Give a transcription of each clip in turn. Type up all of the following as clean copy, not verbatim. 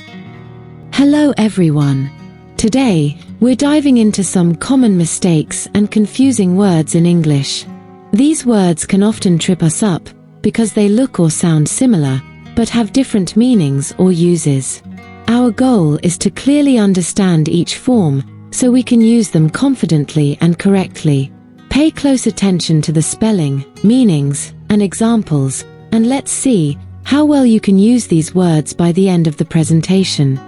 Hello everyone. Today, we're diving into some common mistakes and confusing words in English. These words can often trip us up because they look or sound similar, but have different meanings or uses. Our goal is to clearly understand each form so we can use them confidently and correctly. Pay close attention to the spelling, meanings, and examples, and let's see how well you can use these words by the end of the presentation.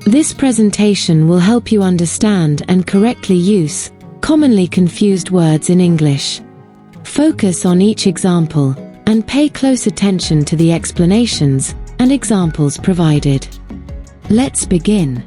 This presentation will help you understand and correctly use commonly confused words in English. Focus on each example and pay close attention to the explanations and examples provided. Let's begin.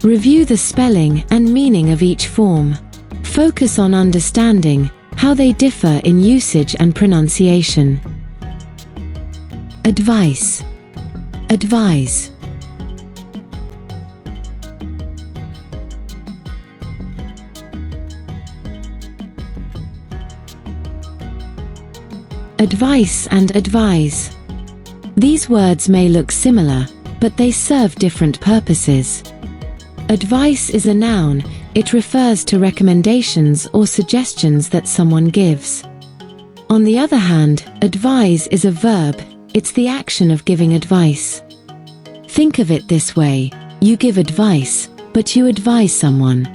Review the spelling and meaning of each form. Focus on understanding how they differ in usage and pronunciation. Advice. Advise. Advice and advise. These words may look similar, but they serve different purposes. Advice is a noun. It refers to recommendations or suggestions that someone gives. On the other hand, advise is a verb. It's the action of giving advice. Think of it this way: you give advice, but you advise someone.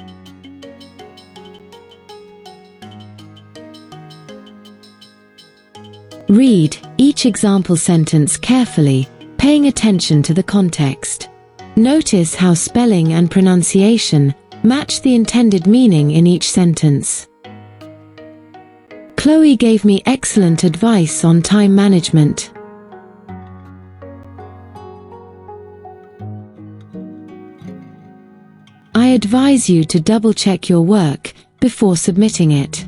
Read each example sentence carefully, paying attention to the context. Notice how spelling and pronunciation match the intended meaning in each sentence. Chloe gave me excellent advice on time management. I advise you to double-check your work before submitting it.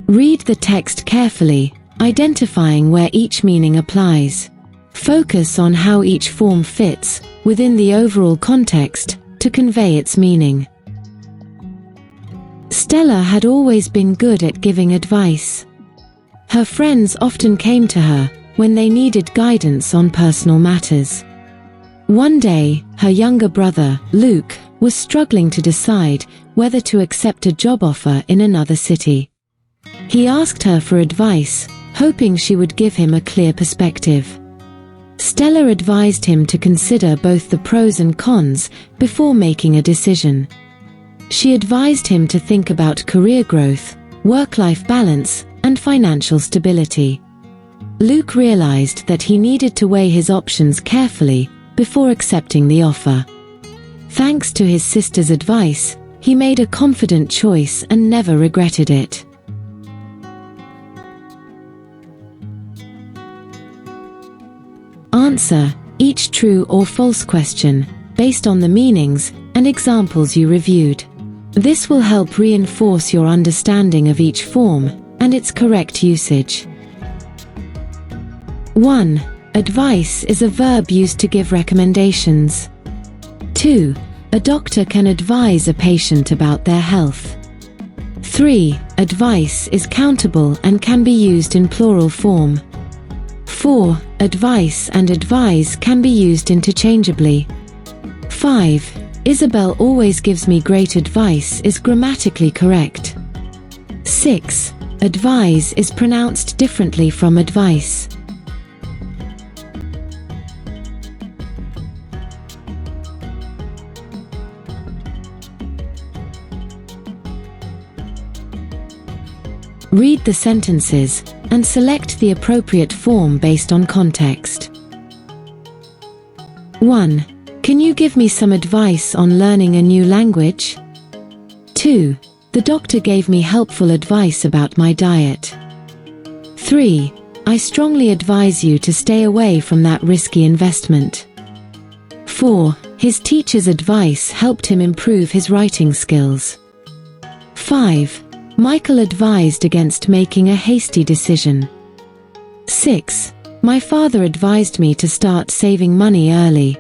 Read the text carefully, identifying where each meaning applies. Focus on how each form fits within the overall context to convey its meaning. Stella had always been good at giving advice. Her friends often came to her when they needed guidance on personal matters. One day, her younger brother, Luke, was struggling to decide whether to accept a job offer in another city. He asked her for advice, hoping she would give him a clear perspective. Stella advised him to consider both the pros and cons before making a decision. She advised him to think about career growth, work-life balance, and financial stability. Luke realized that he needed to weigh his options carefully before accepting the offer. Thanks to his sister's advice, he made a confident choice and never regretted it. Answer each true or false question based on the meanings and examples you reviewed. This will help reinforce your understanding of each form and its correct usage. 1. Advice is a verb used to give recommendations. 2. A doctor can advise a patient about their health. 3. Advice is countable and can be used in plural form. 4. Advice and advise can be used interchangeably. 5. Isabel always gives me great advice is grammatically correct. 6. Advise is pronounced differently from advice. Read the sentences and select the appropriate form based on context. 1. Can you give me some advice on learning a new language? 2. The doctor gave me helpful advice about my diet. 3. I strongly advise you to stay away from that risky investment. 4. His teacher's advice helped him improve his writing skills. 5. Michael advised against making a hasty decision. 6. My father advised me to start saving money early.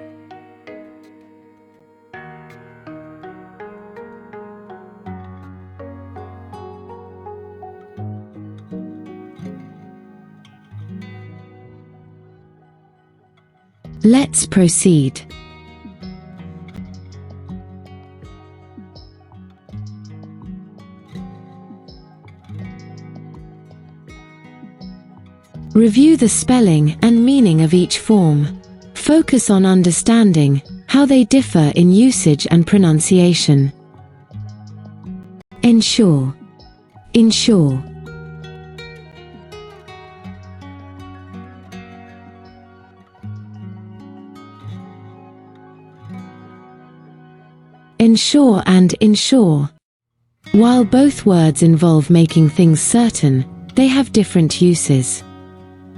Let's proceed. Review the spelling and meaning of each form. Focus on understanding how they differ in usage and pronunciation. Insure. Insure. Insure and insure. While both words involve making things certain, they have different uses.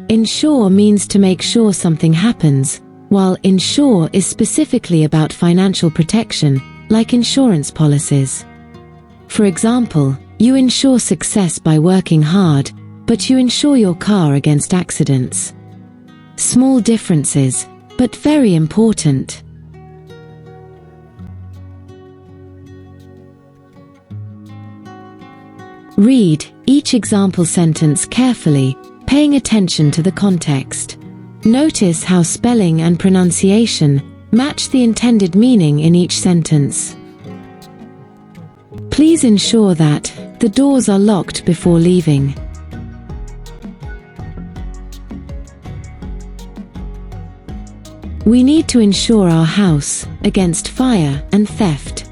Insure means to make sure something happens, while insure is specifically about financial protection, like insurance policies. For example, you ensure success by working hard, but you insure your car against accidents. Small differences, but very important. Read each example sentence carefully, paying attention to the context. Notice how spelling and pronunciation match the intended meaning in each sentence. Please ensure that the doors are locked before leaving. We need to insure our house against fire and theft.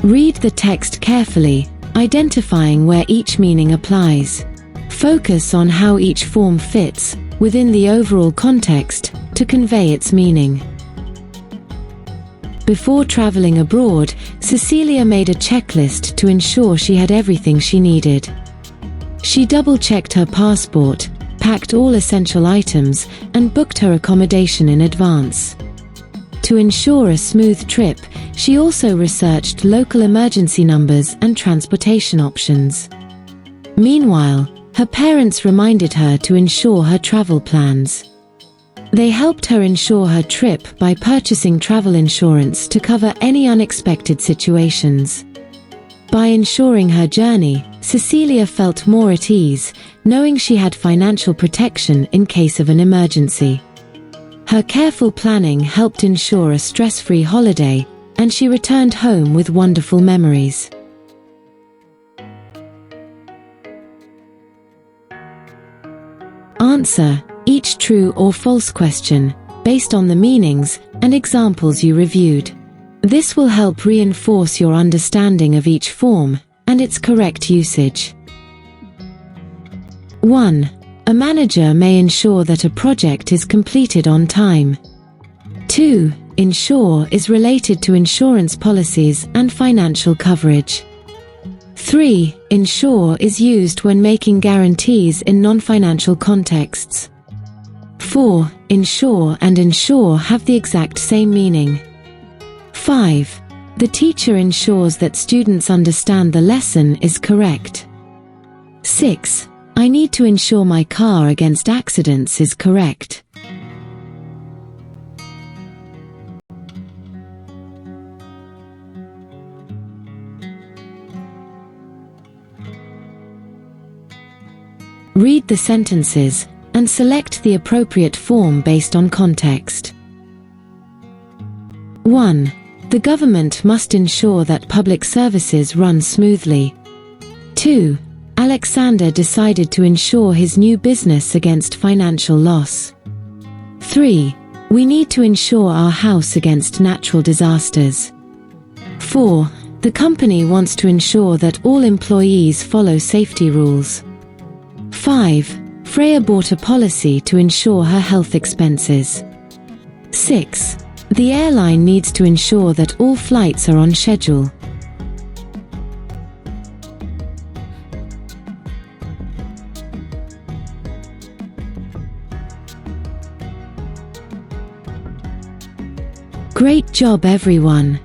Read the text carefully, identifying where each meaning applies. Focus on how each form fits within the overall context to convey its meaning. Before traveling abroad, Cecilia made a checklist to ensure she had everything she needed. She double-checked her passport, packed all essential items, and booked her accommodation in advance. To ensure a smooth trip, she also researched local emergency numbers and transportation options. Meanwhile, her parents reminded her to insure her travel plans. They helped her insure her trip by purchasing travel insurance to cover any unexpected situations. By insuring her journey, Cecilia felt more at ease, knowing she had financial protection in case of an emergency. Her careful planning helped ensure a stress-free holiday, and she returned home with wonderful memories. Answer each true or false question based on the meanings and examples you reviewed. This will help reinforce your understanding of each form and its correct usage. 1. A manager may ensure that a project is completed on time. 2. Insure is related to insurance policies and financial coverage. 3. Insure is used when making guarantees in non-financial contexts. 4. Insure and insure have the exact same meaning. 5. The teacher ensures that students understand the lesson is correct. 6. I need to insure my car against accidents is correct. Read the sentences and select the appropriate form based on context. 1. The government must ensure that public services run smoothly. 2. Alexander decided to insure his new business against financial loss. 3. We need to insure our house against natural disasters. 4. The company wants to ensure that all employees follow safety rules. 5. Freya bought a policy to insure her health expenses. 6. The airline needs to ensure that all flights are on schedule. Great job, everyone!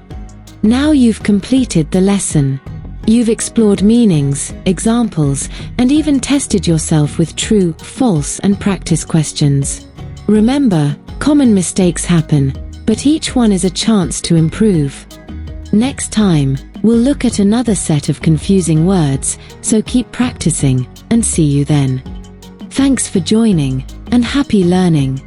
Now you've completed the lesson. You've explored meanings, examples, and even tested yourself with true, false, and practice questions. Remember, common mistakes happen, but each one is a chance to improve. Next time, we'll look at another set of confusing words, so keep practicing, and see you then. Thanks for joining, and happy learning!